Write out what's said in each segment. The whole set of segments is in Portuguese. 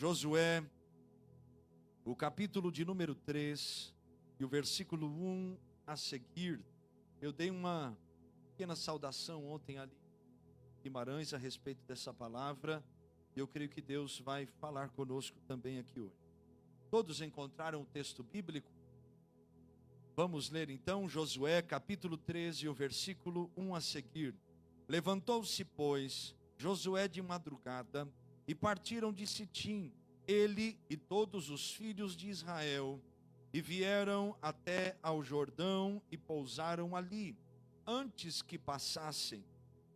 Josué, o capítulo de número 3 e o versículo 1 a seguir. Eu dei uma pequena saudação ontem ali em Guimarães a respeito dessa palavra, e eu creio que Deus vai falar conosco também aqui hoje. Todos encontraram o texto bíblico? Vamos ler então Josué capítulo 13 e o versículo 1 a seguir. Levantou-se, pois, Josué de madrugada, e partiram de Sitim, ele e todos os filhos de Israel, e vieram até ao Jordão e pousaram ali, antes que passassem.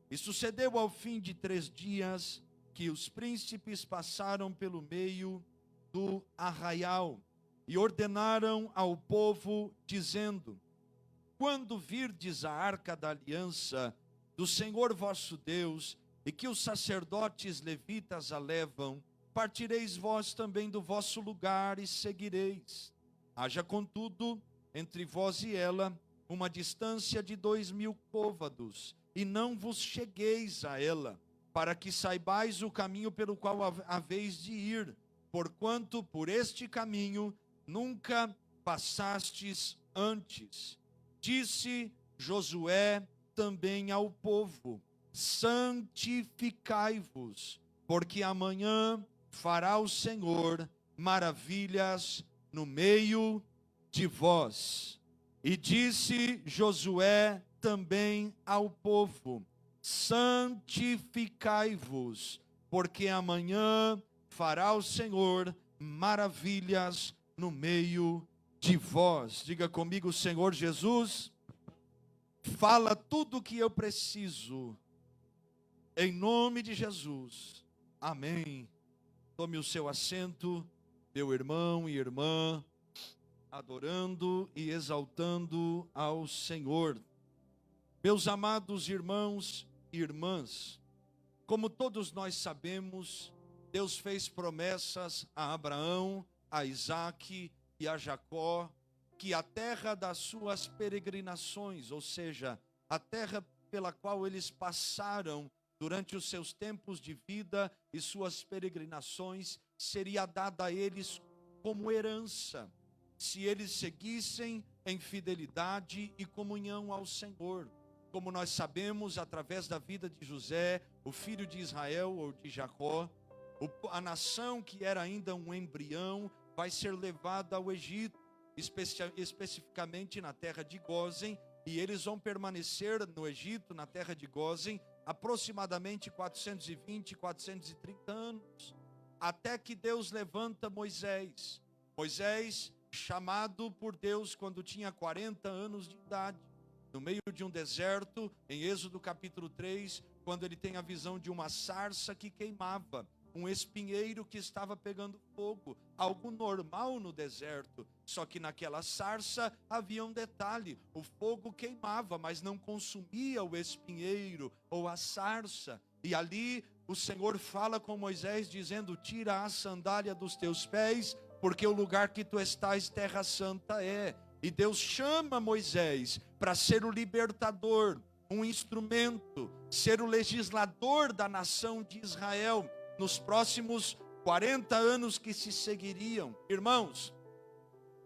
E sucedeu ao fim de 3 dias, que os príncipes passaram pelo meio do arraial, e ordenaram ao povo, dizendo: quando virdes a arca da aliança do Senhor vosso Deus, e que os sacerdotes levitas a levam, partireis vós também do vosso lugar e seguireis. Haja, contudo, entre vós e ela uma distância de 2000 côvados, e não vos chegueis a ela, para que saibais o caminho pelo qual haveis de ir, porquanto por este caminho nunca passastes antes. Disse Josué também ao povo: santificai-vos, porque amanhã fará o Senhor maravilhas no meio de vós. E disse Josué também ao povo: santificai-vos, porque amanhã fará o Senhor maravilhas no meio de vós. Diga comigo: Senhor Jesus, fala tudo o que eu preciso, em nome de Jesus, amém. Tome o seu assento, meu irmão e irmã, adorando e exaltando ao Senhor. Meus amados irmãos e irmãs, como todos nós sabemos, Deus fez promessas a Abraão, a Isaque e a Jacó, que a terra das suas peregrinações, ou seja, a terra pela qual eles passaram durante os seus tempos de vida e suas peregrinações, seria dada a eles como herança, se eles seguissem em fidelidade e comunhão ao Senhor. Como nós sabemos, através da vida de José, o filho de Israel ou de Jacó, a nação que era ainda um embrião vai ser levada ao Egito, especificamente na terra de Gósen, e eles vão permanecer no Egito, na terra de Gósen, aproximadamente 420, 430 anos, até que Deus levanta Moisés. Moisés, chamado por Deus quando tinha 40 anos de idade, no meio de um deserto, em Êxodo capítulo 3, quando ele tem a visão de uma sarça que queimava, um espinheiro que estava pegando fogo, algo normal no deserto. Só que naquela sarça havia um detalhe: o fogo queimava, mas não consumia o espinheiro ou a sarça. E ali o Senhor fala com Moisés dizendo: tira a sandália dos teus pés, porque o lugar que tu estás, terra santa é. E Deus chama Moisés para ser o libertador, um instrumento, ser o legislador da nação de Israel nos próximos 40 anos que se seguiriam. Irmãos,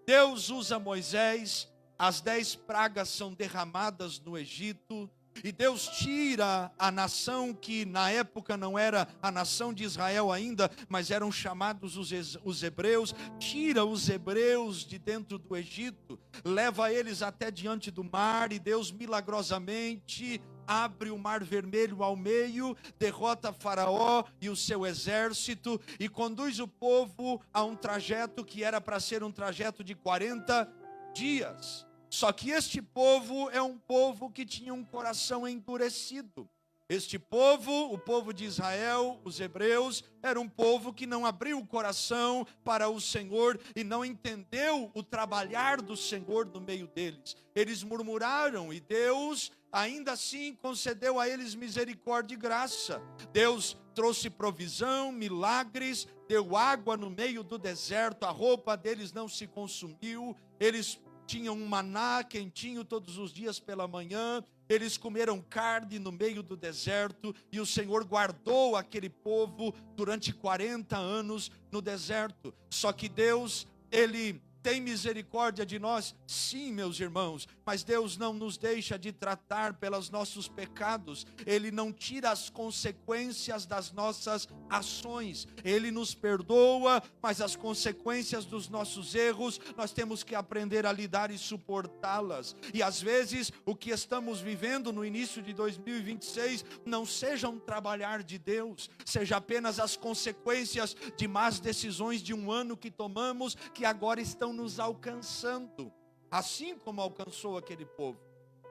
Deus usa Moisés, as 10 pragas são derramadas no Egito, e Deus tira a nação que na época não era a nação de Israel ainda, mas eram chamados os hebreus, tira os hebreus de dentro do Egito, leva eles até diante do mar, e Deus milagrosamente abre o mar vermelho ao meio, derrota Faraó e o seu exército, e conduz o povo a um trajeto que era para ser um trajeto de 40 dias. Só que este povo é um povo que tinha um coração endurecido. Este povo, o povo de Israel, os hebreus, era um povo que não abriu o coração para o Senhor e não entendeu o trabalhar do Senhor no meio deles. Eles murmuraram e Deus ainda assim concedeu a eles misericórdia e graça. Deus trouxe provisão, milagres, deu água no meio do deserto, a roupa deles não se consumiu, eles tinham um maná quentinho todos os dias pela manhã. Eles comeram carne no meio do deserto, e o Senhor guardou aquele povo durante 40 anos no deserto. Só que Deus, Ele tem misericórdia de nós, sim, meus irmãos, mas Deus não nos deixa de tratar pelos nossos pecados. Ele não tira as consequências das nossas ações. Ele nos perdoa, mas as consequências dos nossos erros, nós temos que aprender a lidar e suportá-las. E às vezes, o que estamos vivendo no início de 2026, não seja um trabalhar de Deus, seja apenas as consequências de más decisões de um ano que tomamos, que agora estão nos alcançando, assim como alcançou aquele povo.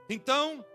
Então,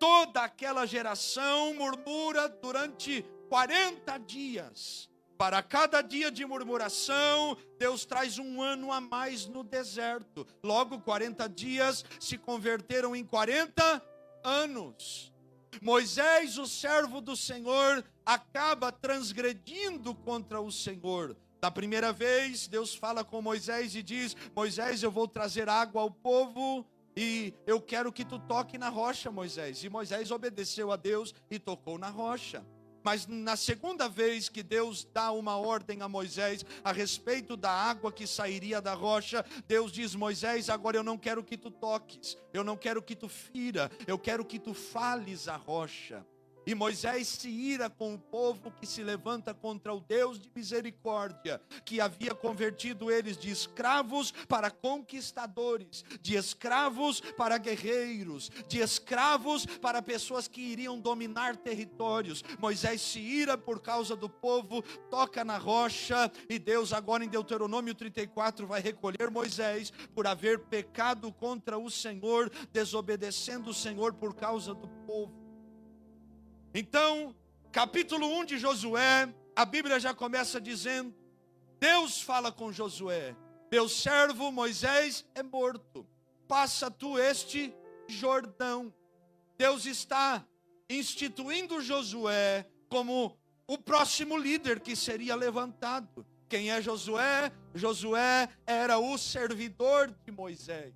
toda aquela geração murmura durante 40 dias. Para cada dia de murmuração, Deus traz um ano a mais no deserto. Logo, 40 dias se converteram em 40 anos. Moisés, o servo do Senhor, acaba transgredindo contra o Senhor. Da primeira vez, Deus fala com Moisés e diz: Moisés, eu vou trazer água ao povo e eu quero que tu toque na rocha, Moisés. E Moisés obedeceu a Deus e tocou na rocha. Mas na segunda vez que Deus dá uma ordem a Moisés a respeito da água que sairia da rocha, Deus diz: Moisés, agora eu não quero que tu toques, eu não quero que tu fira, eu quero que tu fales a rocha. E Moisés se ira com o povo que se levanta contra o Deus de misericórdia, que havia convertido eles de escravos para conquistadores, de escravos para guerreiros, de escravos para pessoas que iriam dominar territórios. Moisés se ira por causa do povo, toca na rocha, e Deus agora em Deuteronômio 34 vai recolher Moisés por haver pecado contra o Senhor, desobedecendo o Senhor por causa do povo. Então, capítulo 1 de Josué, a Bíblia já começa dizendo: Deus fala com Josué: meu servo Moisés é morto, passa tu este Jordão. Deus está instituindo Josué como o próximo líder que seria levantado. Quem é Josué? Josué era o servidor de Moisés.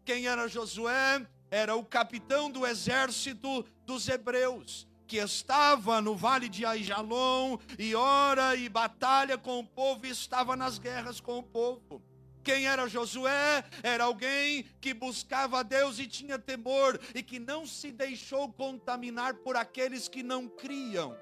Quem era Josué? Era o capitão do exército dos hebreus, que estava no vale de Aijalon e ora e batalha com o povo, e estava nas guerras com o povo. Quem era Josué? Era alguém que buscava a Deus e tinha temor, e que não se deixou contaminar por aqueles que não criam,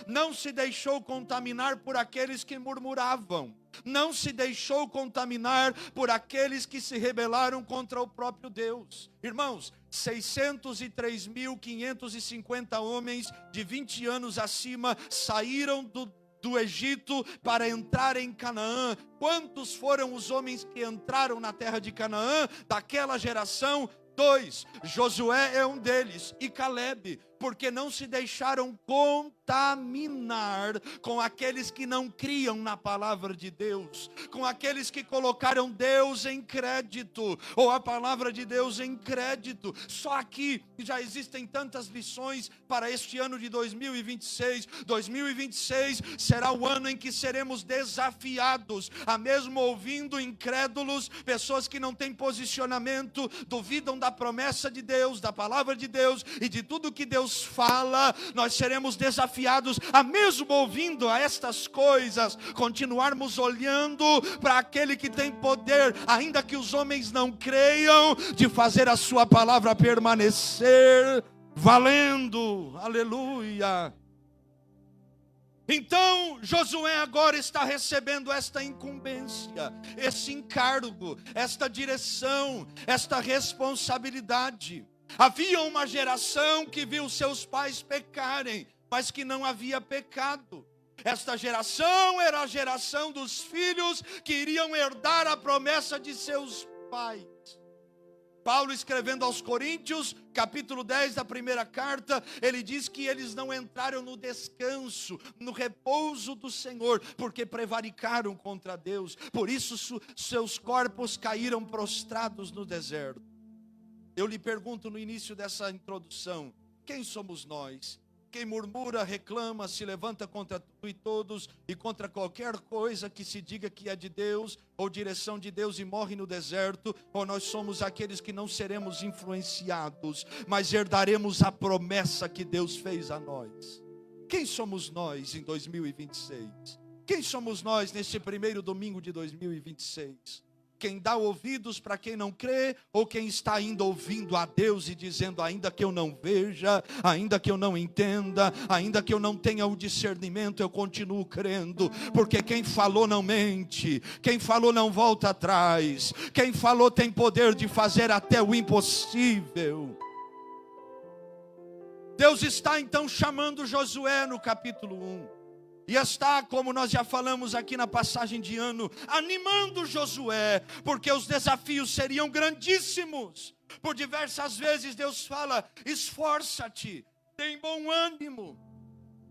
não se deixou contaminar por aqueles que murmuravam, não se deixou contaminar por aqueles que se rebelaram contra o próprio Deus. Irmãos, 603.550 homens de 20 anos acima saíram do Egito para entrar em Canaã. Quantos foram os homens que entraram na terra de Canaã daquela geração? 2, Josué é um deles, e Calebe, porque não se deixaram contaminar com aqueles que não criam na palavra de Deus, com aqueles que colocaram Deus em crédito, ou a palavra de Deus em crédito. Só aqui já existem tantas lições para este ano de 2026. 2026 será o ano em que seremos desafiados a, mesmo ouvindo incrédulos, pessoas que não têm posicionamento, duvidam da promessa de Deus, da palavra de Deus e de tudo que Deus fala, nós seremos desafiados a, mesmo ouvindo a estas coisas, continuarmos olhando para aquele que tem poder, ainda que os homens não creiam, de fazer a sua palavra permanecer valendo. Aleluia. Então Josué agora está recebendo esta incumbência, esse encargo, esta direção, esta responsabilidade. Havia uma geração que viu seus pais pecarem, mas que não havia pecado. Esta geração era a geração dos filhos que iriam herdar a promessa de seus pais. Paulo, escrevendo aos Coríntios, capítulo 10 da primeira carta, ele diz que eles não entraram no descanso, no repouso do Senhor, porque prevaricaram contra Deus. Por isso seus corpos caíram prostrados no deserto. Eu lhe pergunto no início dessa introdução: quem somos nós? Quem murmura, reclama, se levanta contra tudo e todos e contra qualquer coisa que se diga que é de Deus ou direção de Deus e morre no deserto, ou nós somos aqueles que não seremos influenciados, mas herdaremos a promessa que Deus fez a nós. Quem somos nós em 2026? Quem somos nós nesse primeiro domingo de 2026? Quem dá ouvidos para quem não crê, ou quem está ainda ouvindo a Deus e dizendo, ainda que eu não veja, ainda que eu não entenda, ainda que eu não tenha o discernimento, eu continuo crendo, porque quem falou não mente, quem falou não volta atrás, quem falou tem poder de fazer até o impossível. Deus está então chamando Josué no capítulo 1. E está, como nós já falamos aqui na passagem de ano, animando Josué, porque os desafios seriam grandíssimos. Por diversas vezes Deus fala, esforça-te, tem bom ânimo,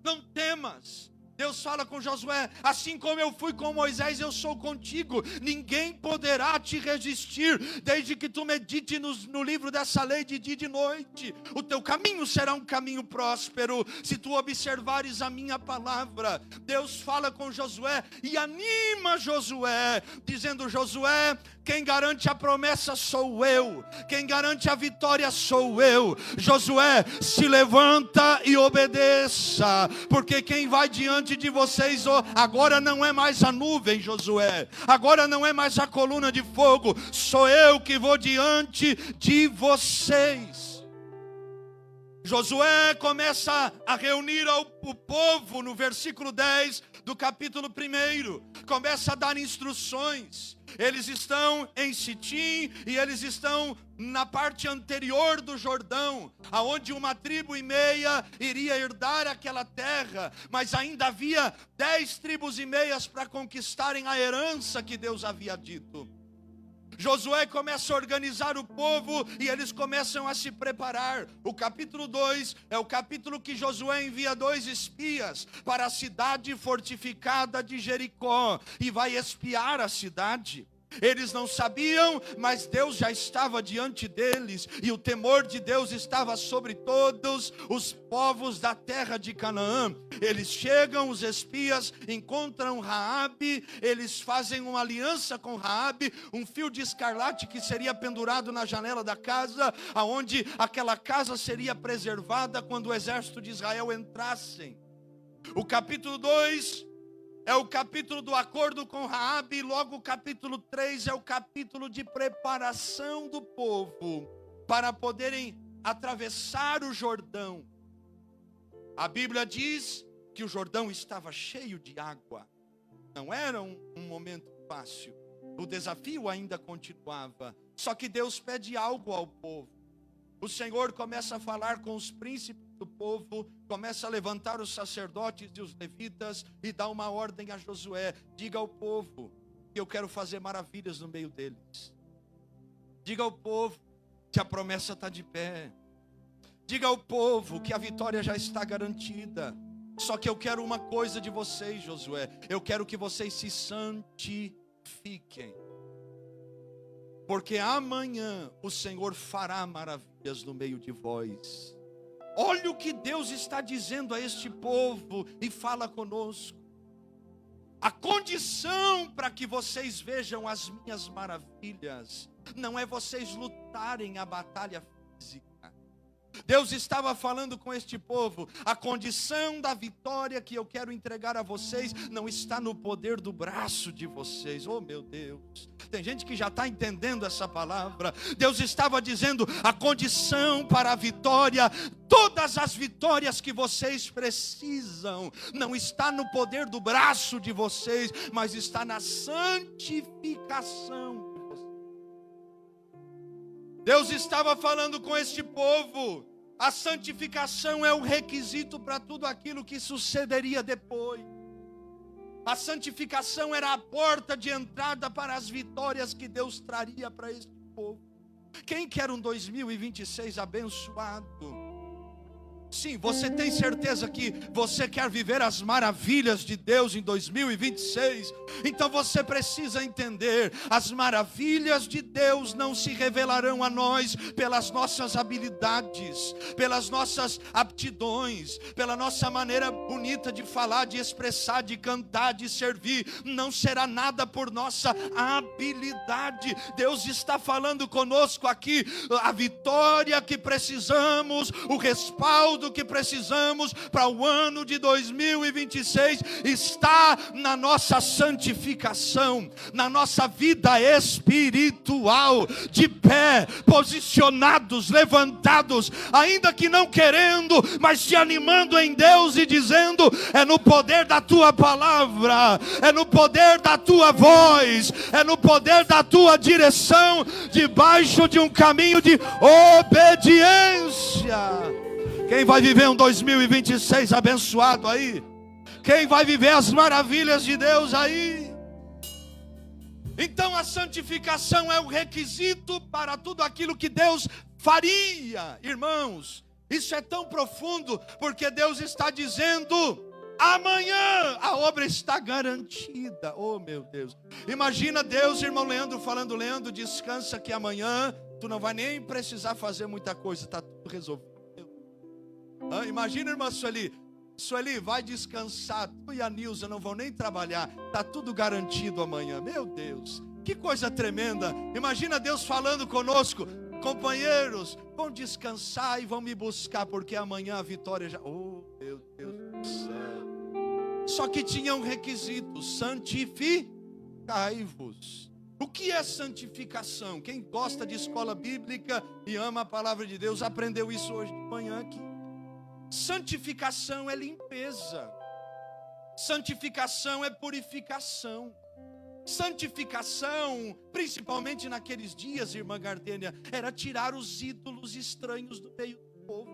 não temas. Deus fala com Josué, assim como eu fui com Moisés, eu sou contigo. Ninguém poderá te resistir, desde que tu medite no livro dessa lei de dia e de noite. O teu caminho será um caminho próspero, se tu observares a minha palavra. Deus fala com Josué e anima Josué, dizendo, Josué, quem garante a promessa sou eu, quem garante a vitória sou eu. Josué, se levanta e obedeça, porque quem vai diante de vocês agora não é mais a nuvem, Josué, agora não é mais a coluna de fogo, sou eu que vou diante de vocês. Josué começa a reunir o povo no versículo 10 do capítulo 1, começa a dar instruções. Eles estão em Sitim e eles estão na parte anterior do Jordão, aonde 1,5 tribo iria herdar aquela terra, mas ainda havia 10,5 tribos para conquistarem a herança que Deus havia dito. Josué começa a organizar o povo e eles começam a se preparar. O capítulo 2 é o capítulo que Josué envia 2 espias para a cidade fortificada de Jericó e vai espiar a cidade. Eles não sabiam, mas Deus já estava diante deles, e o temor de Deus estava sobre todos os povos da terra de Canaã. Eles chegam, os espias encontram Raabe, eles fazem uma aliança com Raabe, um fio de escarlate que seria pendurado na janela da casa, aonde aquela casa seria preservada quando o exército de Israel entrassem. O capítulo 2 é o capítulo do acordo com Raabe, e logo o capítulo 3 é o capítulo de preparação do povo para poderem atravessar o Jordão. A Bíblia diz que o Jordão estava cheio de água. Não era um momento fácil. O desafio ainda continuava. Só que Deus pede algo ao povo. O Senhor começa a falar com os príncipes do povo, começa a levantar os sacerdotes e os levitas e dá uma ordem a Josué: diga ao povo que eu quero fazer maravilhas no meio deles. Diga ao povo que a promessa está de pé. Diga ao povo que a vitória já está garantida. Só que eu quero uma coisa de vocês, Josué. Eu quero que vocês se santifiquem, porque amanhã o Senhor fará maravilhas no meio de vós. Olha o que Deus está dizendo a este povo e fala conosco. A condição para que vocês vejam as minhas maravilhas não é vocês lutarem a batalha física. Deus estava falando com este povo: a condição da vitória que eu quero entregar a vocês não está no poder do braço de vocês. Oh meu Deus, tem gente que já está entendendo essa palavra. Deus estava dizendo: a condição para a vitória, todas as vitórias que vocês precisam, não está no poder do braço de vocês, mas está na santificação. Deus estava falando com este povo: a santificação é o requisito para tudo aquilo que sucederia depois. A santificação era a porta de entrada para as vitórias que Deus traria para este povo. Quem quer um 2026 abençoado? Sim, você tem certeza que você quer viver as maravilhas de Deus em 2026? Então você precisa entender, as maravilhas de Deus não se revelarão a nós pelas nossas habilidades, pelas nossas aptidões, pela nossa maneira bonita de falar, de expressar, de cantar, de servir. Não será nada por nossa habilidade. Deus está falando conosco aqui, a vitória que precisamos, o respaldo que precisamos para o ano de 2026 está na nossa santificação, na nossa vida espiritual, de pé, posicionados, levantados, ainda que não querendo, mas te animando em Deus e dizendo: é no poder da tua palavra, é no poder da tua voz, é no poder da tua direção, debaixo de um caminho de obediência. Quem vai viver um 2026 abençoado aí? Quem vai viver as maravilhas de Deus aí? Então a santificação é o requisito para tudo aquilo que Deus faria. Irmãos, isso é tão profundo, porque Deus está dizendo: amanhã a obra está garantida. Oh meu Deus, imagina Deus, irmão Leandro, falando: Leandro, descansa que amanhã tu não vai nem precisar fazer muita coisa, está tudo resolvido. Imagina, irmã Sueli, vai descansar, tu e a Nilza não vão nem trabalhar, está tudo garantido amanhã. Meu Deus, que coisa tremenda. Imagina Deus falando conosco: companheiros, vão descansar e vão me buscar, porque amanhã a vitória já... Oh meu Deus do céu. Só que tinha um requisito: santificai-vos. O que é santificação? Quem gosta de escola bíblica e ama a palavra de Deus aprendeu isso hoje de manhã aqui. Santificação é limpeza, santificação é purificação. Santificação, principalmente naqueles dias, irmã Gardênia, era tirar os ídolos estranhos do meio do povo.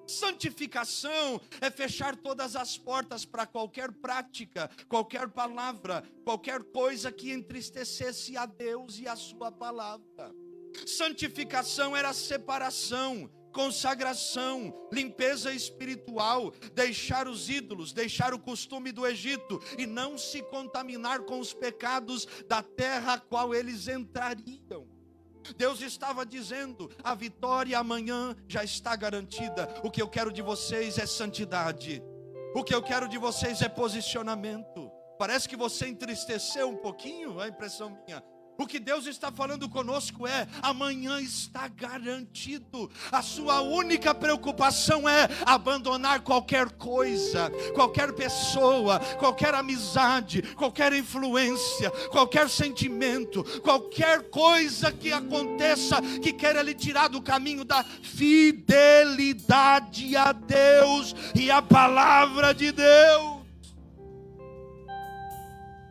Santificação é fechar todas as portas para qualquer prática, qualquer palavra, qualquer coisa que entristecesse a Deus e a sua palavra. Santificação era separação, consagração, limpeza espiritual, deixar os ídolos, deixar o costume do Egito e não se contaminar com os pecados da terra a qual eles entrariam. Deus estava dizendo: a vitória amanhã já está garantida. O que eu quero de vocês é santidade, o que eu quero de vocês é posicionamento. Parece que você entristeceu um pouquinho, a impressão minha. O que Deus está falando conosco é: amanhã está garantido. A sua única preocupação é abandonar qualquer coisa, qualquer pessoa, qualquer amizade, qualquer influência, qualquer sentimento, qualquer coisa que aconteça que queira lhe tirar do caminho da fidelidade a Deus e a palavra de Deus.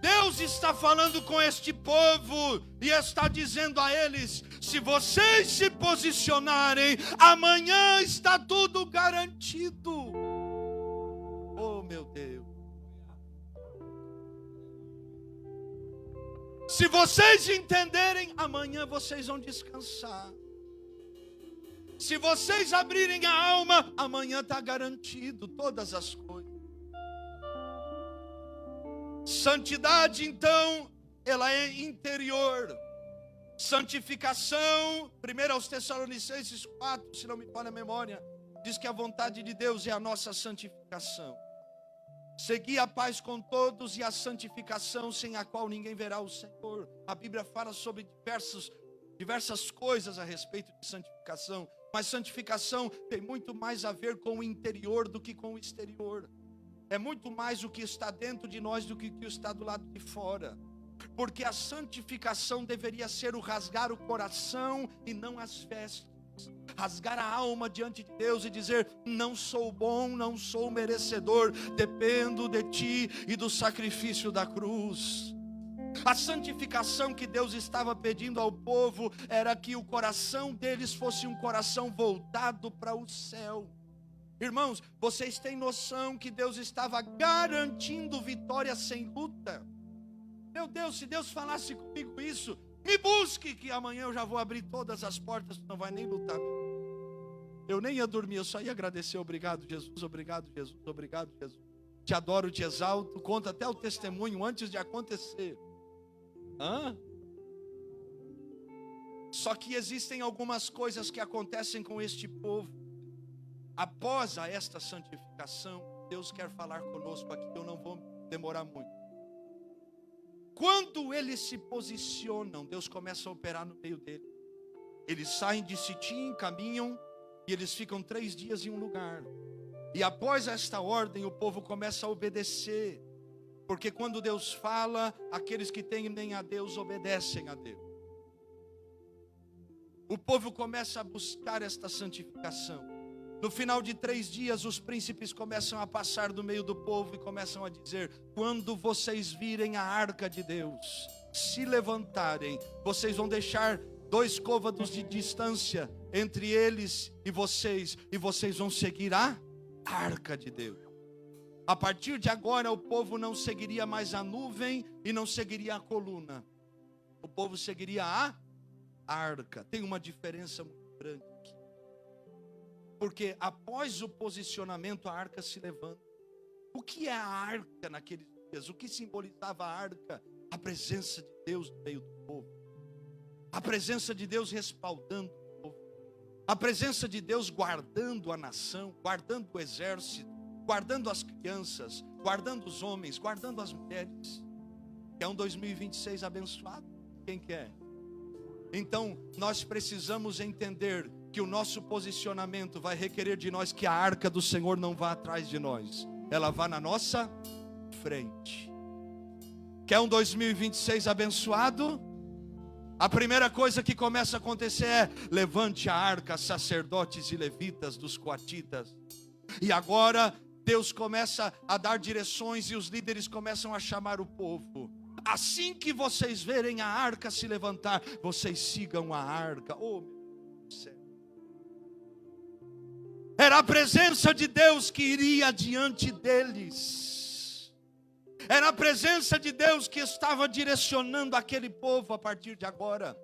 Deus está falando com este povo e está dizendo a eles: se vocês se posicionarem, amanhã está tudo garantido. Oh meu Deus. Se vocês entenderem, amanhã vocês vão descansar. Se vocês abrirem a alma, amanhã está garantido todas as coisas. Santidade, então, ela é interior. Santificação, 1 aos Tessalonicenses 4, se não me falha a memória, diz que a vontade de Deus é a nossa santificação. Segui a paz com todos e a santificação, sem a qual ninguém verá o Senhor. A Bíblia fala sobre diversas coisas a respeito de santificação, mas santificação tem muito mais a ver com o interior do que com o exterior. É muito mais o que está dentro de nós do que o que está do lado de fora. Porque a santificação deveria ser o rasgar o coração e não as vestes. Rasgar a alma diante de Deus e dizer: não sou bom, não sou merecedor, dependo de ti e do sacrifício da cruz. A santificação que Deus estava pedindo ao povo era que o coração deles fosse um coração voltado para o céu. Irmãos, vocês têm noção que Deus estava garantindo vitória sem luta? Meu Deus, se Deus falasse comigo isso: me busque que amanhã eu já vou abrir todas as portas, não vai nem lutar. Eu nem ia dormir, eu só ia agradecer. Obrigado, Jesus, obrigado, Jesus, obrigado, Jesus. Te adoro, te exalto. Conta até o testemunho antes de acontecer. Só que existem algumas coisas que acontecem com este povo. Após esta santificação, Deus quer falar conosco aqui, eu não vou demorar muito. Quando eles se posicionam, Deus começa a operar no meio deles. Eles saem de Sitim, caminham, e eles ficam 3 dias em um lugar. E após esta ordem, o povo começa a obedecer. Porque quando Deus fala, aqueles que temem a Deus obedecem a Deus. O povo começa a buscar esta santificação. No final de 3 dias, os príncipes começam a passar do meio do povo e começam a dizer: quando vocês virem a arca de Deus se levantarem, vocês vão deixar 2 côvados de distância entre eles e vocês vão seguir a arca de Deus. A partir de agora, o povo não seguiria mais a nuvem e não seguiria a coluna. O povo seguiria a arca. Tem uma diferença muito grande aqui. Porque após o posicionamento, a arca se levanta. O que é a arca naqueles dias? O que simbolizava a arca? A presença de Deus no meio do povo. A presença de Deus respaldando o povo. A presença de Deus guardando a nação, guardando o exército, guardando as crianças, guardando os homens, guardando as mulheres. É um 2026 abençoado? Quem quer? Então, nós precisamos entender que o nosso posicionamento vai requerer de nós que a arca do Senhor não vá atrás de nós, ela vá na nossa frente. Quer um 2026 abençoado? A primeira coisa que começa a acontecer é: levante a arca, sacerdotes e levitas dos coatitas. E agora Deus começa a dar direções e os líderes começam a chamar o povo. Assim que vocês verem a arca se levantar, vocês sigam a arca. Oh, meu Deus do céu. Era a presença de Deus que iria diante deles. Era a presença de Deus que estava direcionando aquele povo a partir de agora.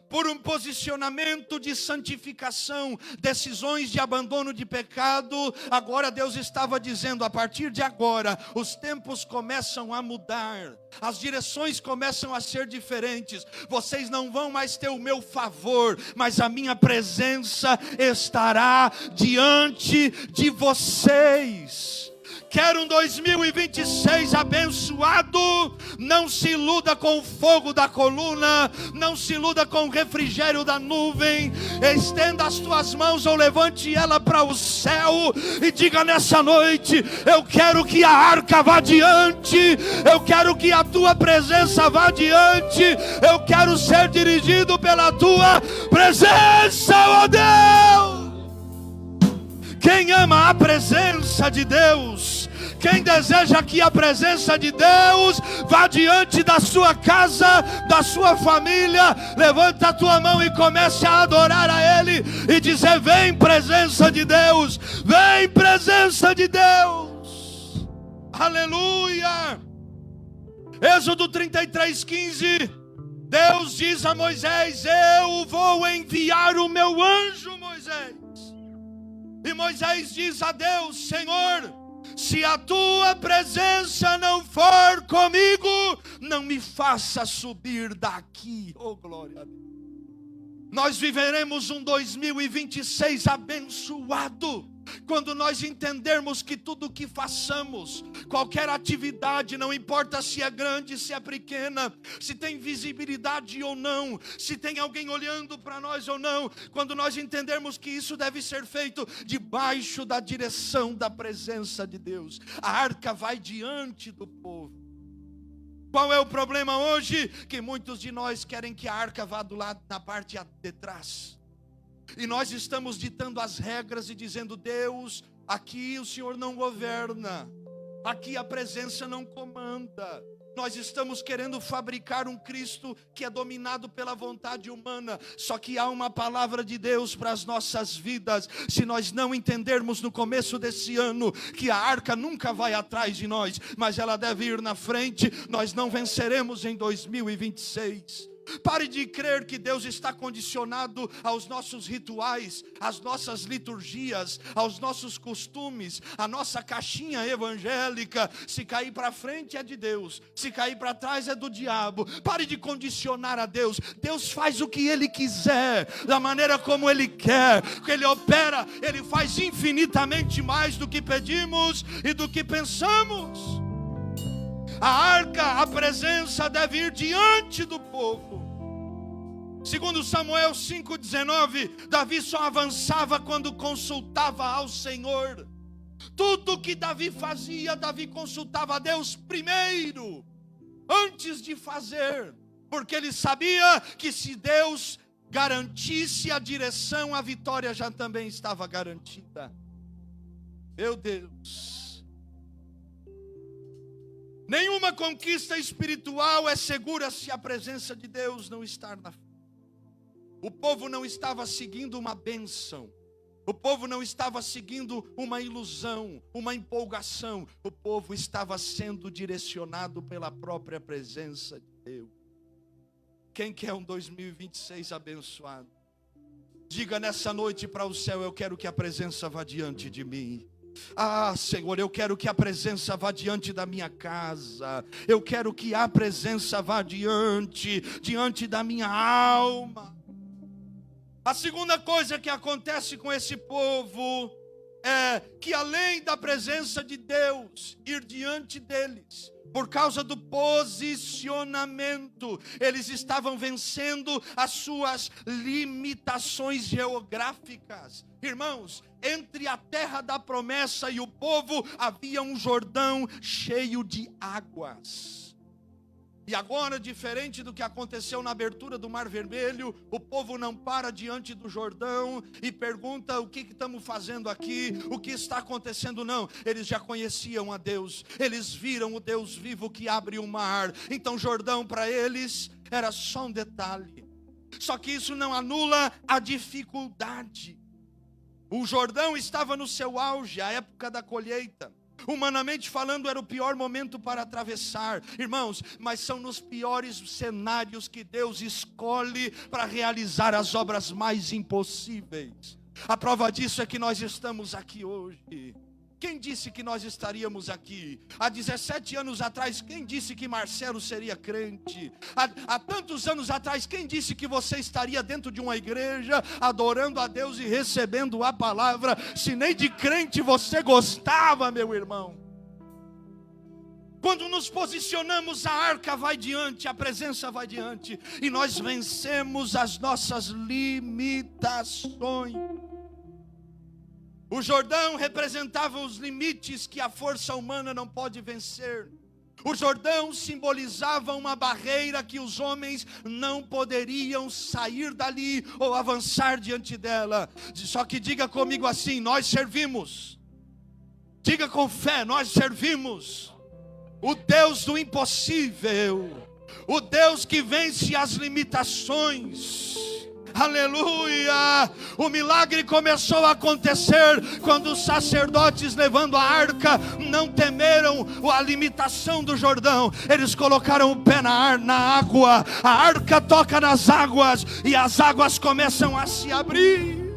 Por um posicionamento de santificação, decisões de abandono de pecado, agora Deus estava dizendo: a partir de agora, os tempos começam a mudar, as direções começam a ser diferentes, vocês não vão mais ter o meu favor, mas a minha presença estará diante de vocês. Quero um 2026 abençoado. Não se iluda com o fogo da coluna, não se iluda com o refrigério da nuvem. Estenda as tuas mãos ou levante ela para o céu e diga nessa noite: eu quero que a arca vá adiante, eu quero que a tua presença vá adiante, eu quero ser dirigido pela tua presença, ó Deus. Quem ama a presença de Deus, quem deseja que a presença de Deus vá diante da sua casa, da sua família, levanta a tua mão e comece a adorar a Ele e dizer: vem presença de Deus, vem presença de Deus, aleluia. Êxodo 33:15, Deus diz a Moisés: eu vou enviar o meu anjo, Moisés. E Moisés diz a Deus: Senhor, se a tua presença não for comigo, não me faça subir daqui. Oh, glória a Deus. Nós viveremos um 2026 abençoado quando nós entendermos que tudo que façamos, qualquer atividade, não importa se é grande, se é pequena, se tem visibilidade ou não, se tem alguém olhando para nós ou não, quando nós entendermos que isso deve ser feito debaixo da direção da presença de Deus, a arca vai diante do povo. Qual é o problema hoje? Que muitos de nós querem que a arca vá do lado, na parte de trás. E nós estamos ditando as regras e dizendo: Deus, aqui o Senhor não governa, aqui a presença não comanda. Nós estamos querendo fabricar um Cristo que é dominado pela vontade humana. Só que há uma palavra de Deus para as nossas vidas. Se nós não entendermos no começo desse ano que a arca nunca vai atrás de nós, mas ela deve ir na frente, nós não venceremos em 2026. Pare de crer que Deus está condicionado aos nossos rituais, às nossas liturgias, aos nossos costumes, à nossa caixinha evangélica. Se cair para frente é de Deus, se cair para trás é do diabo. Pare de condicionar a Deus. Deus faz o que Ele quiser, da maneira como Ele quer. Ele opera, Ele faz infinitamente mais do que pedimos e do que pensamos. A arca, a presença deve ir diante do povo. Segundo Samuel 5,19, Davi só avançava quando consultava ao Senhor. Tudo que Davi fazia, Davi consultava a Deus primeiro, antes de fazer, porque ele sabia que se Deus garantisse a direção, a vitória já também estava garantida. Meu Deus! Nenhuma conquista espiritual é segura se a presença de Deus não estar na frente. O povo não estava seguindo uma bênção. O povo não estava seguindo uma ilusão, uma empolgação. O povo estava sendo direcionado pela própria presença de Deus. Quem quer um 2026 abençoado? Diga nessa noite para o céu: eu quero que a presença vá diante de mim. Ah, Senhor, eu quero que a presença vá diante da minha casa. Eu quero que a presença vá diante da minha alma. A segunda coisa que acontece com esse povo é que, além da presença de Deus ir diante deles, por causa do posicionamento, eles estavam vencendo as suas limitações geográficas. Irmãos, entre a terra da promessa e o povo havia um Jordão cheio de águas. E agora, diferente do que aconteceu na abertura do Mar Vermelho, o povo não para diante do Jordão e pergunta: o que estamos fazendo aqui? O que está acontecendo? Não, eles já conheciam a Deus, eles viram o Deus vivo que abre o mar. Então Jordão para eles era só um detalhe. Só que isso não anula a dificuldade. O Jordão estava no seu auge, a época da colheita. Humanamente falando, era o pior momento para atravessar, irmãos, mas são nos piores cenários que Deus escolhe para realizar as obras mais impossíveis. A prova disso é que nós estamos aqui hoje. Quem disse que nós estaríamos aqui? Há 17 anos atrás, quem disse que Marcelo seria crente? Há tantos anos atrás, quem disse que você estaria dentro de uma igreja, adorando a Deus e recebendo a palavra, se nem de crente você gostava, meu irmão? Quando nos posicionamos, a arca vai diante, a presença vai diante, e nós vencemos as nossas limitações. O Jordão representava os limites que a força humana não pode vencer. O Jordão simbolizava uma barreira que os homens não poderiam sair dali ou avançar diante dela. Só que diga comigo assim: nós servimos. Diga com fé: nós servimos o Deus do impossível, o Deus que vence as limitações. Aleluia! O milagre começou a acontecer quando os sacerdotes, levando a arca, não temeram a limitação do Jordão. Eles colocaram o pé na água, a arca toca nas águas e as águas começam a se abrir.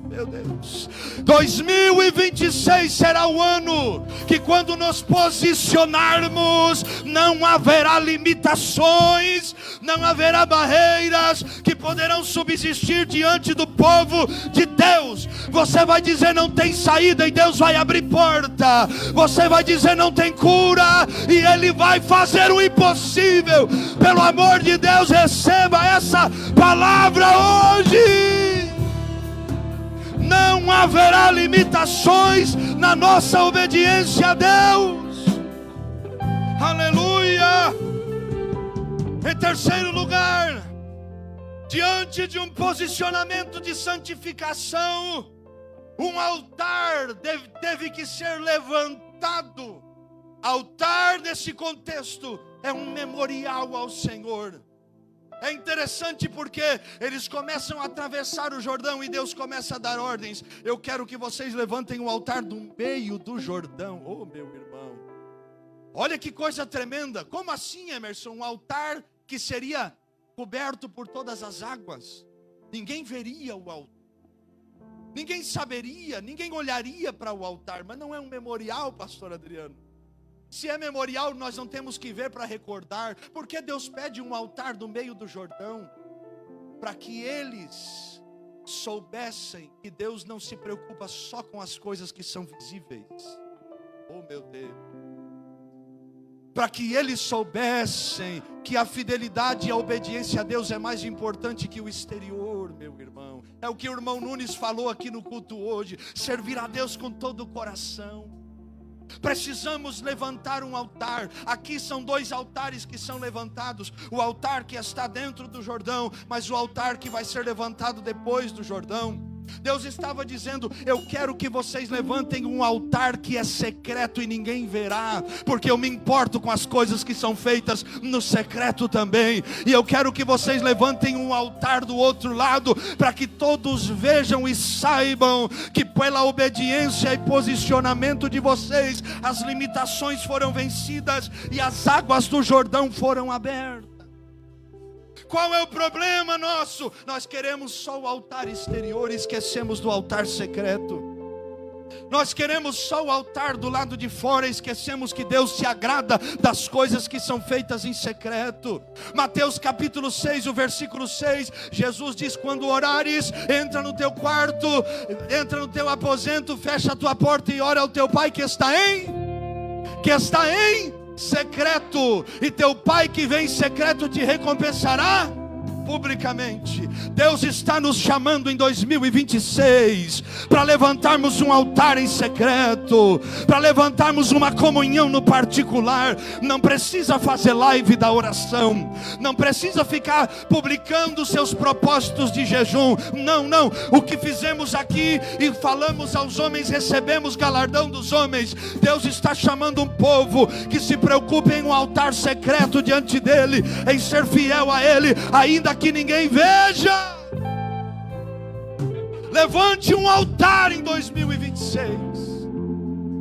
Meu Deus, 2026 será o ano que, quando nos posicionarmos, não haverá limitações, não haverá barreiras que poderão subsistir diante do povo de Deus. Você vai dizer: não tem saída, e Deus vai abrir porta. Você vai dizer: não tem cura, e Ele vai fazer o impossível. Pelo amor de Deus, receba essa palavra hoje. Não haverá limitações na nossa obediência a Deus. Aleluia. Em terceiro lugar, diante de um posicionamento de santificação, um altar teve que ser levantado. Altar, nesse contexto, é um memorial ao Senhor. É interessante porque eles começam a atravessar o Jordão e Deus começa a dar ordens. Eu quero que vocês levantem o altar do meio do Jordão. Oh, meu irmão, olha que coisa tremenda. Como assim, Emerson? Um altar que seria coberto por todas as águas. Ninguém veria o altar. Ninguém saberia, ninguém olharia para o altar. Mas não é um memorial, pastor Adriano. Se é memorial, nós não temos que ver para recordar. Porque Deus pede um altar no meio do Jordão? Para que eles soubessem que Deus não se preocupa só com as coisas que são visíveis. Oh meu Deus. Para que eles soubessem que a fidelidade e a obediência a Deus é mais importante que o exterior, meu irmão. É o que o irmão Nunes falou aqui no culto hoje. Servir a Deus com todo o coração. Precisamos levantar um altar. Aqui são 2 altares que são levantados. O altar que está dentro do Jordão, mas o altar que vai ser levantado depois do Jordão. Deus estava dizendo: eu quero que vocês levantem um altar que é secreto e ninguém verá, porque eu me importo com as coisas que são feitas no secreto também. E eu quero que vocês levantem um altar do outro lado, para que todos vejam e saibam que pela obediência e posicionamento de vocês, as limitações foram vencidas e as águas do Jordão foram abertas. Qual é o problema nosso? Nós queremos só o altar exterior e esquecemos do altar secreto. Nós queremos só o altar do lado de fora e esquecemos que Deus se agrada das coisas que são feitas em secreto. Mateus capítulo 6, o versículo 6, Jesus diz: quando orares, entra no teu quarto, entra no teu aposento, fecha a tua porta e ora ao teu Pai que está em secreto, e teu Pai que vem em secreto te recompensará publicamente. Deus está nos chamando em 2026 para levantarmos um altar em secreto, para levantarmos uma comunhão no particular. Não precisa fazer live da oração, não precisa ficar publicando seus propósitos de jejum. Não, o que fizemos aqui e falamos aos homens, recebemos galardão dos homens. Deus está chamando um povo que se preocupe em um altar secreto diante dele, em ser fiel a ele, ainda que ninguém veja. Levante um altar em 2026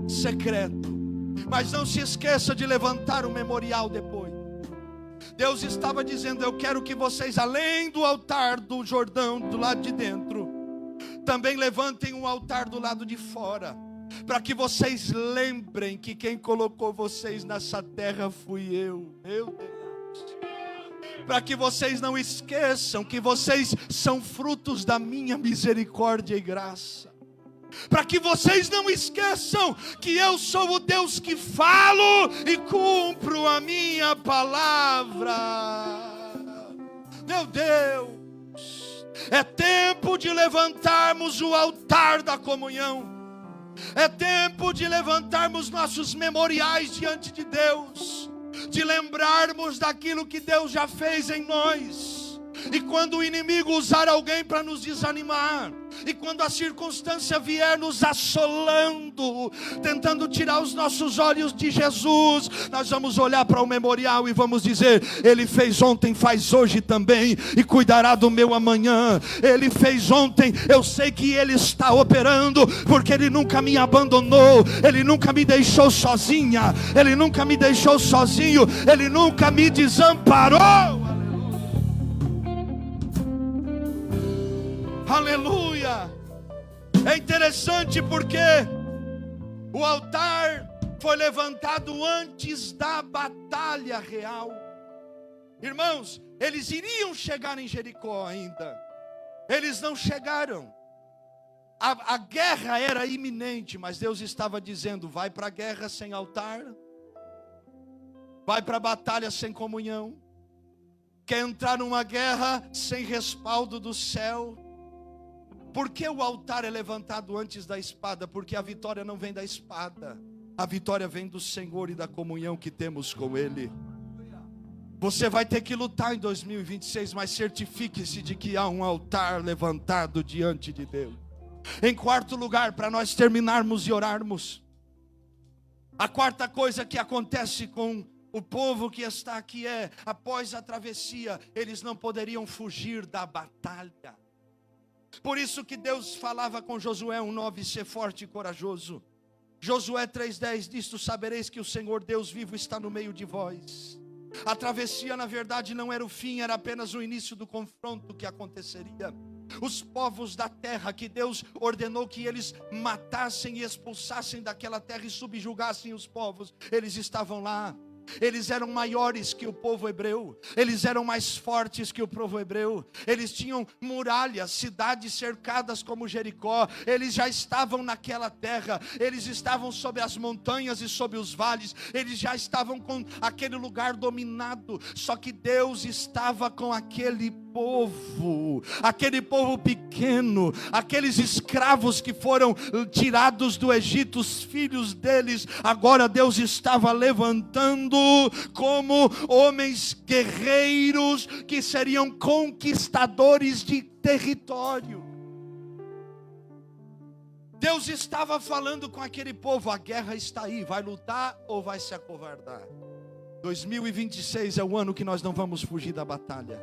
secreto, mas não se esqueça de levantar um memorial depois. Deus estava dizendo: eu quero que vocês, além do altar do Jordão do lado de dentro, também levantem um altar do lado de fora, para que vocês lembrem que quem colocou vocês nessa terra fui eu. Meu Deus. Para que vocês não esqueçam que vocês são frutos da minha misericórdia e graça. Para que vocês não esqueçam que eu sou o Deus que falo e cumpro a minha palavra. Meu Deus, é tempo de levantarmos o altar da comunhão. É tempo de levantarmos nossos memoriais diante de Deus, de lembrarmos daquilo que Deus já fez em nós. E quando o inimigo usar alguém para nos desanimar, e quando a circunstância vier nos assolando, tentando tirar os nossos olhos de Jesus, nós vamos olhar para o memorial e vamos dizer: Ele fez ontem, faz hoje também, e cuidará do meu amanhã. Ele fez ontem, eu sei que Ele está operando, porque Ele nunca me abandonou, Ele nunca me deixou sozinha, Ele nunca me deixou sozinho, Ele nunca me desamparou. Aleluia! É interessante porque o altar foi levantado antes da batalha real. Irmãos, eles iriam chegar em Jericó ainda. Eles não chegaram. A guerra era iminente, mas Deus estava dizendo: vai para a guerra sem altar, vai para a batalha sem comunhão. Quer entrar numa guerra sem respaldo do céu? Por que o altar é levantado antes da espada? Porque a vitória não vem da espada, a vitória vem do Senhor e da comunhão que temos com Ele. Você vai ter que lutar em 2026, mas certifique-se de que há um altar levantado diante de Deus. Em quarto lugar, para nós terminarmos e orarmos, a quarta coisa que acontece com o povo que está aqui é: após a travessia, eles não poderiam fugir da batalha. Por isso que Deus falava com Josué 1:9, ser forte e corajoso. Josué 3:10 diz: tu sabereis que o Senhor Deus vivo está no meio de vós. A travessia, na verdade, não era o fim, era apenas o início do confronto que aconteceria. Os povos da terra que Deus ordenou que eles matassem e expulsassem daquela terra e subjugassem os povos, eles estavam lá. Eles eram maiores que o povo hebreu, eles eram mais fortes que o povo hebreu, eles tinham muralhas, cidades cercadas como Jericó, eles já estavam naquela terra, eles estavam sobre as montanhas e sobre os vales, eles já estavam com aquele lugar dominado, só que Deus estava com aquele povo pequeno, aqueles escravos que foram tirados do Egito, os filhos deles, agora Deus estava levantando como homens guerreiros que seriam conquistadores de território. Deus estava falando com aquele povo: a guerra está aí, vai lutar ou vai se acovardar? 2026 é o ano que nós não vamos fugir da batalha.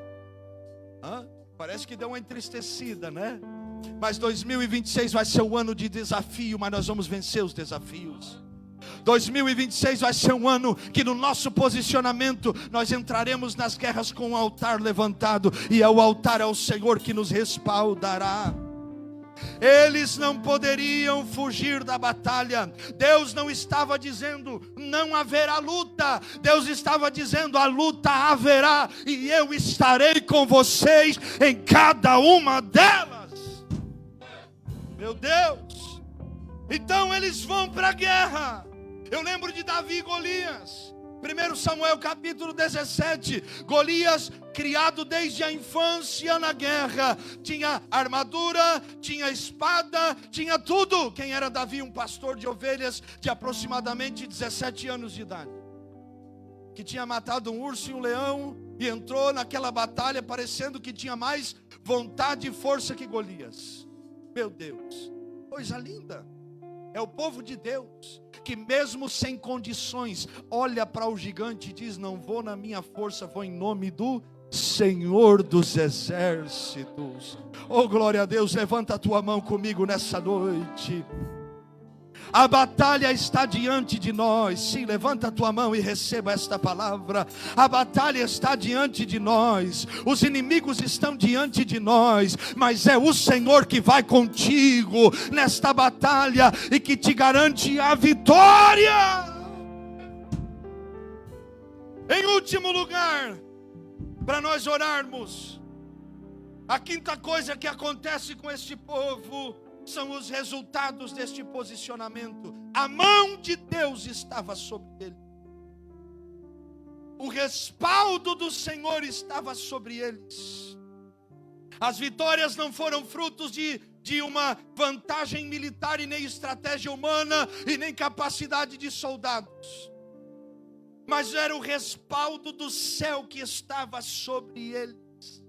Parece que deu uma entristecida, né? Mas 2026 vai ser o ano de desafio, mas nós vamos vencer os desafios. 2026 vai ser um ano que no nosso posicionamento nós entraremos nas guerras com o altar levantado, e é o altar, é o Senhor que nos respaldará. Eles não poderiam fugir da batalha. Deus não estava dizendo não haverá luta, Deus estava dizendo a luta haverá, e eu estarei com vocês em cada uma delas. Meu Deus! Então eles vão para a guerra. Eu lembro de Davi e Golias. 1 Samuel capítulo 17. Golias, criado desde a infância na guerra, tinha armadura, tinha espada, tinha tudo. Quem era Davi? Um pastor de ovelhas de aproximadamente 17 anos de idade, que tinha matado um urso e um leão, e entrou naquela batalha parecendo que tinha mais vontade e força que Golias. Meu Deus, coisa linda. É o povo de Deus que mesmo sem condições olha para o gigante e diz: não vou na minha força, vou em nome do Senhor dos exércitos. Oh, glória a Deus. Levanta a tua mão comigo nessa noite. A batalha está diante de nós. Sim, levanta a tua mão e receba esta palavra. A batalha está diante de nós. Os inimigos estão diante de nós, mas é o Senhor que vai contigo nesta batalha e que te garante a vitória. Em último lugar, para nós orarmos, a quinta coisa que acontece com este povo são os resultados deste posicionamento. A mão de Deus estava sobre ele. O respaldo do Senhor estava sobre eles. As vitórias não foram frutos de uma vantagem militar e nem estratégia humana e nem capacidade de soldados, mas era o respaldo do céu que estava sobre eles.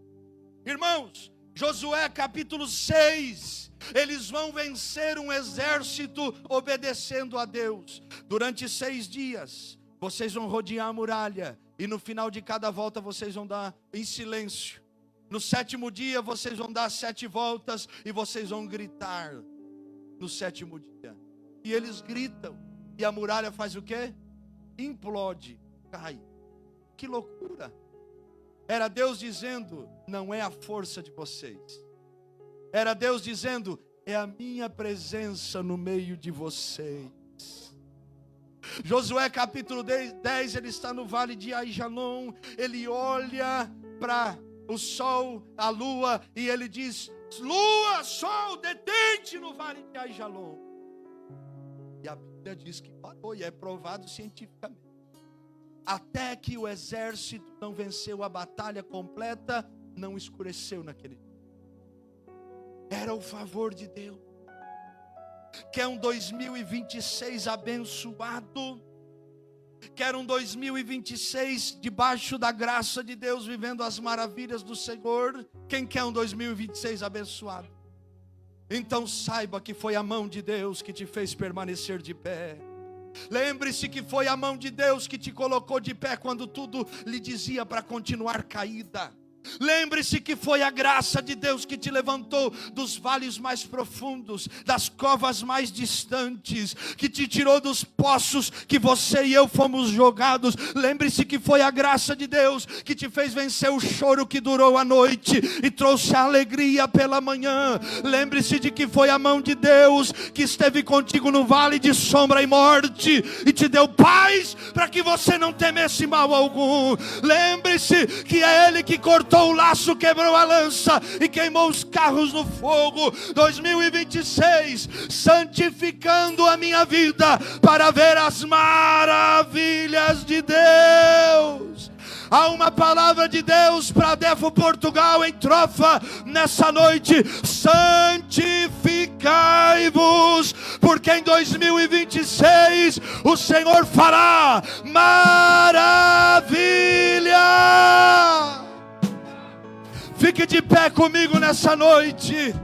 Irmãos, Josué capítulo 6, eles vão vencer um exército obedecendo a Deus. Durante 6 dias, vocês vão rodear a muralha, e no final de cada volta vocês vão dar em silêncio. No 7º dia vocês vão dar 7 voltas e vocês vão gritar no 7º dia. E eles gritam, e a muralha faz o quê? Implode, cai. Que loucura! Era Deus dizendo: não é a força de vocês. Era Deus dizendo: é a minha presença no meio de vocês. Josué capítulo 10, ele está no vale de Aijalon. Ele olha para o sol, a lua, e ele diz: lua, sol, detente no vale de Aijalon. E a Bíblia diz que parou, e é provado cientificamente. Até que o exército não venceu a batalha completa, não escureceu naquele dia. Era o favor de Deus. Quer um 2026 abençoado? Quer um 2026 debaixo da graça de Deus, vivendo as maravilhas do Senhor? Quem quer um 2026 abençoado? Então saiba que foi a mão de Deus que te fez permanecer de pé. Lembre-se que foi a mão de Deus que te colocou de pé quando tudo lhe dizia para continuar caída. Lembre-se que foi a graça de Deus que te levantou dos vales mais profundos, das covas mais distantes, que te tirou dos poços que você e eu fomos jogados. Lembre-se que foi a graça de Deus que te fez vencer o choro que durou a noite e trouxe a alegria pela manhã. Lembre-se de que foi a mão de Deus que esteve contigo no vale de sombra e morte e te deu paz para que você não temesse mal algum. Lembre-se que é Ele que cortou o laço, quebrou a lança e queimou os carros no fogo. 2026, santificando a minha vida para ver as maravilhas de Deus. Há uma palavra de Deus para Defo Portugal em Trofa nessa noite: santificai-vos, porque em 2026 o Senhor fará maravilha. Fique de pé comigo nessa noite.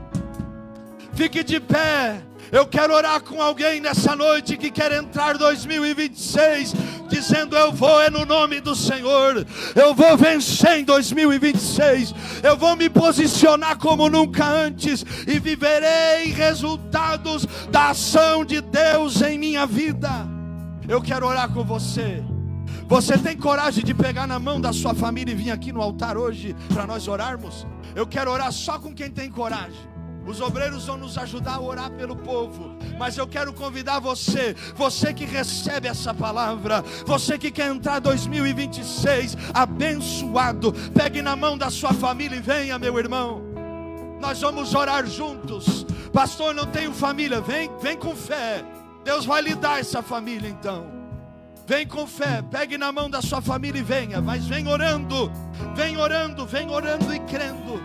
Fique de pé. Eu quero orar com alguém nessa noite que quer entrar 2026 dizendo: eu vou no nome do Senhor. Eu vou vencer em 2026. Eu vou me posicionar como nunca antes e viverei resultados da ação de Deus em minha vida. Eu quero orar com você. Você tem coragem de pegar na mão da sua família e vir aqui no altar hoje para nós orarmos? Eu quero orar só com quem tem coragem. Os obreiros vão nos ajudar a orar pelo povo, mas eu quero convidar você que recebe essa palavra, você que quer entrar 2026 abençoado, pegue na mão da sua família e venha, meu irmão. Nós vamos orar juntos. Pastor, não tenho família. Vem com fé. Deus vai lhe dar essa família então. Vem com fé, pegue na mão da sua família e venha, mas vem orando e crendo.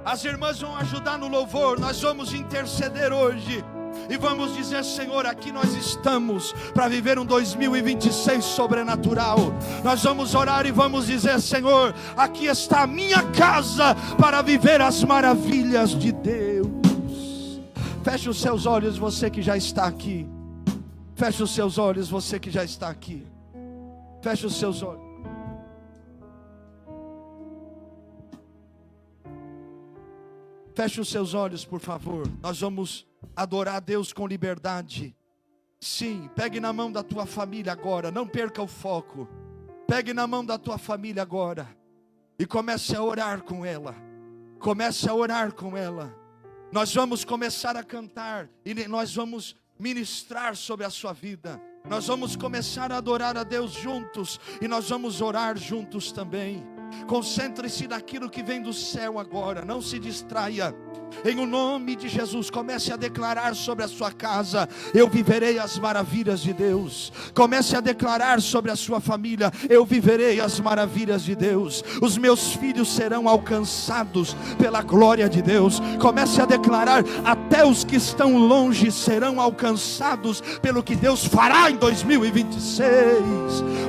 As irmãs vão ajudar no louvor, nós vamos interceder hoje e vamos dizer: Senhor, aqui nós estamos para viver um 2026 sobrenatural. Nós vamos orar e vamos dizer: Senhor, aqui está a minha casa para viver as maravilhas de Deus. Feche os seus olhos, você que já está aqui. Feche os seus olhos, você que já está aqui. Feche os seus olhos. Feche os seus olhos, por favor. Nós vamos adorar a Deus com liberdade. Sim, pegue na mão da tua família agora. Não perca o foco. Pegue na mão da tua família agora e comece a orar com ela. Comece a orar com ela. Nós vamos começar a cantar e nós vamos ministrar sobre a sua vida. Nós vamos começar a adorar a Deus juntos e nós vamos orar juntos também. Concentre-se naquilo que vem do céu agora, não se distraia. Em o nome de Jesus, comece a declarar sobre a sua casa: eu viverei as maravilhas de Deus. Comece a declarar sobre a sua família: eu viverei as maravilhas de Deus. Os meus filhos serão alcançados pela glória de Deus. Comece a declarar: até os que estão longe serão alcançados pelo que Deus fará em 2026.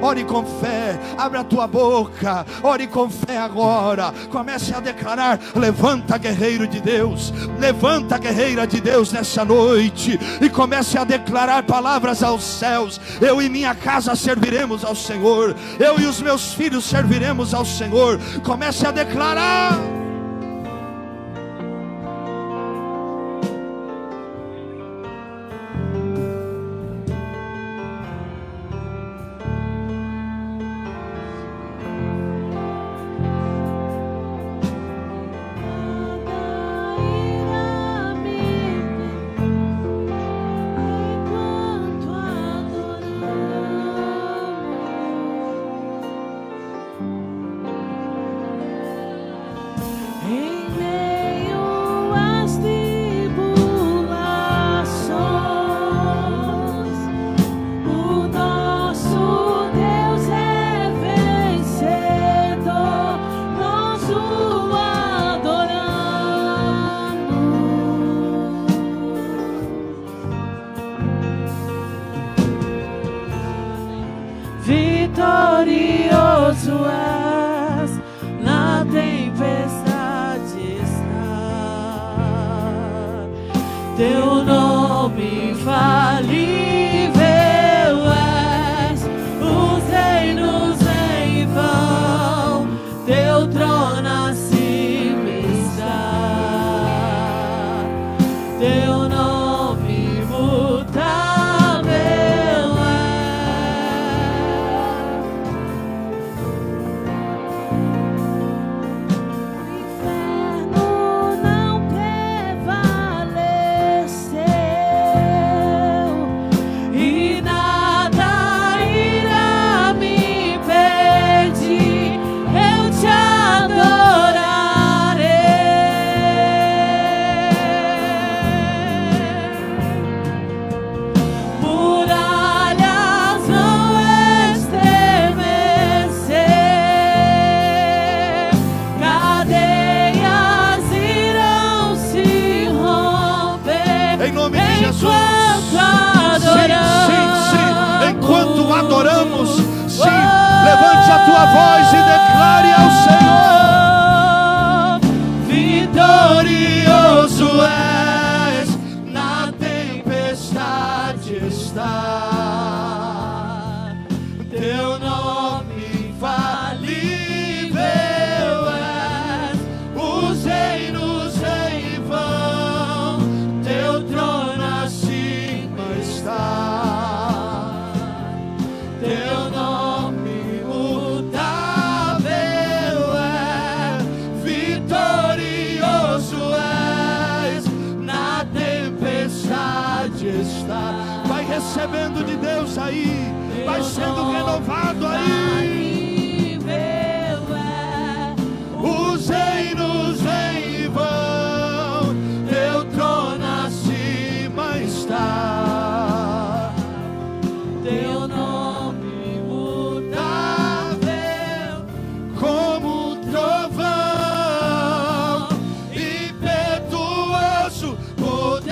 Ore com fé, abre a tua boca, ore com fé agora. Comece a declarar: levanta, guerreiro de Deus. Levanta, guerreira de Deus, nessa noite, e comece a declarar palavras aos céus: eu e minha casa serviremos ao Senhor, eu e os meus filhos serviremos ao Senhor. Comece a declarar. Vitorioso és, na tempestade está. Teu nome infalível és, os reinos em vão, teu trono em nome de Jesus. Sim. Enquanto adoramos, sim, levante a tua voz e declare ao Senhor: vitorioso és, na tempestade está. Teu nome infalível és, os reinos em vão, teu trono acima está. Teu nome imutável é, vitorioso és, na tempestade está. Vai recebendo de Deus aí, vai sendo renovado aí. Os reinos em vão, teu trono acima está. Teu nome imutável, como um trovão, impetuoso, poderoso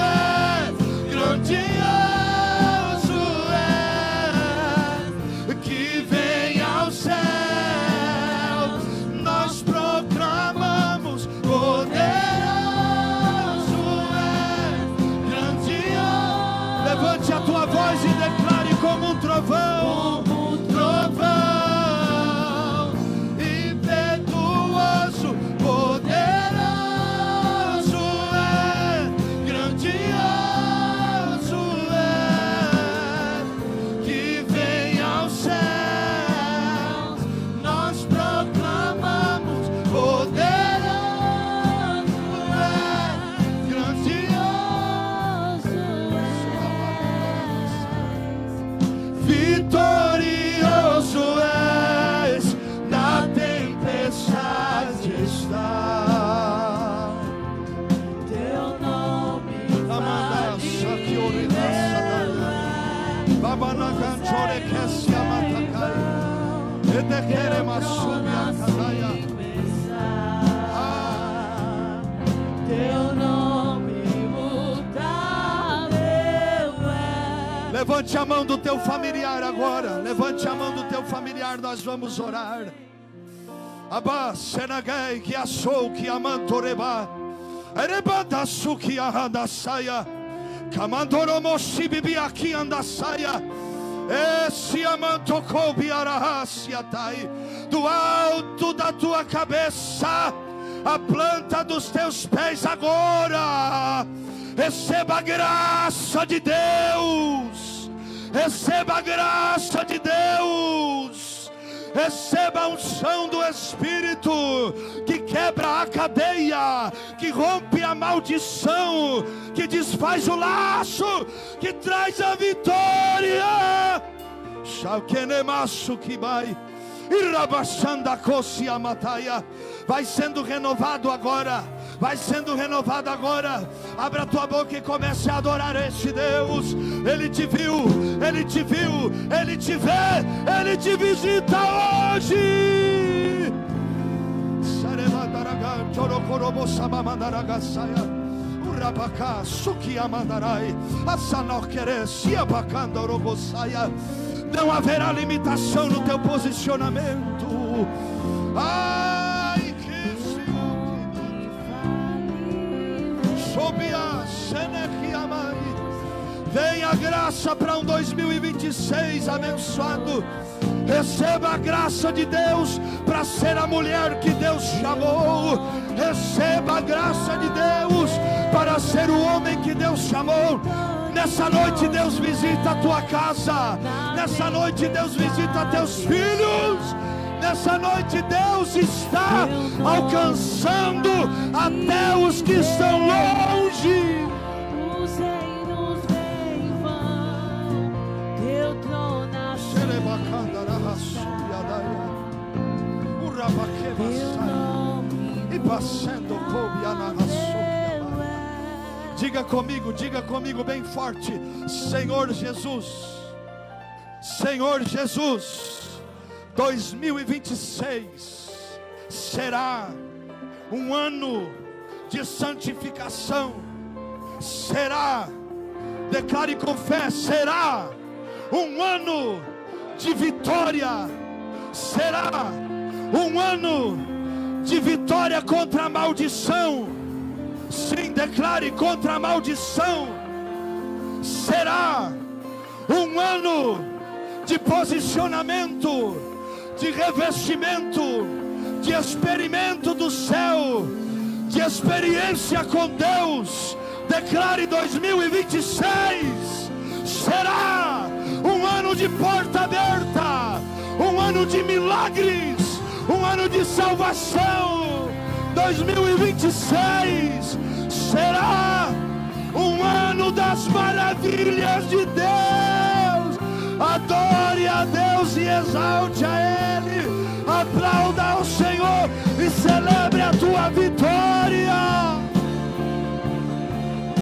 é, grandioso é, que vem ao céu. Nós proclamamos, poderoso é, grandioso. Levante a tua voz e declare: como um trovão, trovão, impetuoso, poderoso é, grandioso é, que vem aos céus. Nós proclamamos, poderoso é, grandioso é, vitorioso és, na tempestade está. Teu nome infalível é, Babanaganchore que se amatakai, Edekere masumi akadaya. Teu nome imutável é. Levante a mão do teu familiar agora. Levante a mão do teu familiar, nós vamos orar. Abba senagai que assou que amantoreba, erebada suki ahadasaya, kamandoromoshi bibi aqui andasaia. Esse amantocobi arahasiatai, do alto da tua cabeça, a planta dos teus pés agora, receba a graça de Deus, receba a graça de Deus, receba a unção do Espírito, que quebra a cadeia, que rompe a maldição, que desfaz o laço, que traz a vitória. Shalkenemasu kibai, irabashanda kosi amataia. Vai sendo renovado agora, vai sendo renovado agora. Abra tua boca e comece a adorar este Deus. Ele te viu, Ele te viu, Ele te vê, Ele te visita hoje. Sarevadaragan chorokorobo sabamandaragasaya, urabaka suki amandarai, asanokere siabakanda orobosaya. Não haverá limitação no teu posicionamento. Ai, que Sobia Senechiamai. Vem a graça para um 2026 abençoado. Receba a graça de Deus para ser a mulher que Deus chamou. Receba a graça de Deus para ser o homem que Deus chamou. Nessa noite Deus visita a tua casa. Nessa noite Deus visita teus filhos. Nessa noite Deus está alcançando até os que estão longe. Os reinos vêm e vão, teu trono diga comigo bem forte: Senhor Jesus, Senhor Jesus, 2026 será um ano de santificação. Será, declare com fé, será um ano de vitória. Será um ano de vitória contra a maldição. Sim, declare contra a maldição. Será um ano de posicionamento, de revestimento, de experimento do céu, de experiência com Deus. Declare 2026 será um ano de porta aberta, um ano de milagres, um ano de salvação. 2026 será um ano das maravilhas de Deus. Adore a Deus e exalte a Ele. Aplauda ao Senhor e celebre a tua vitória.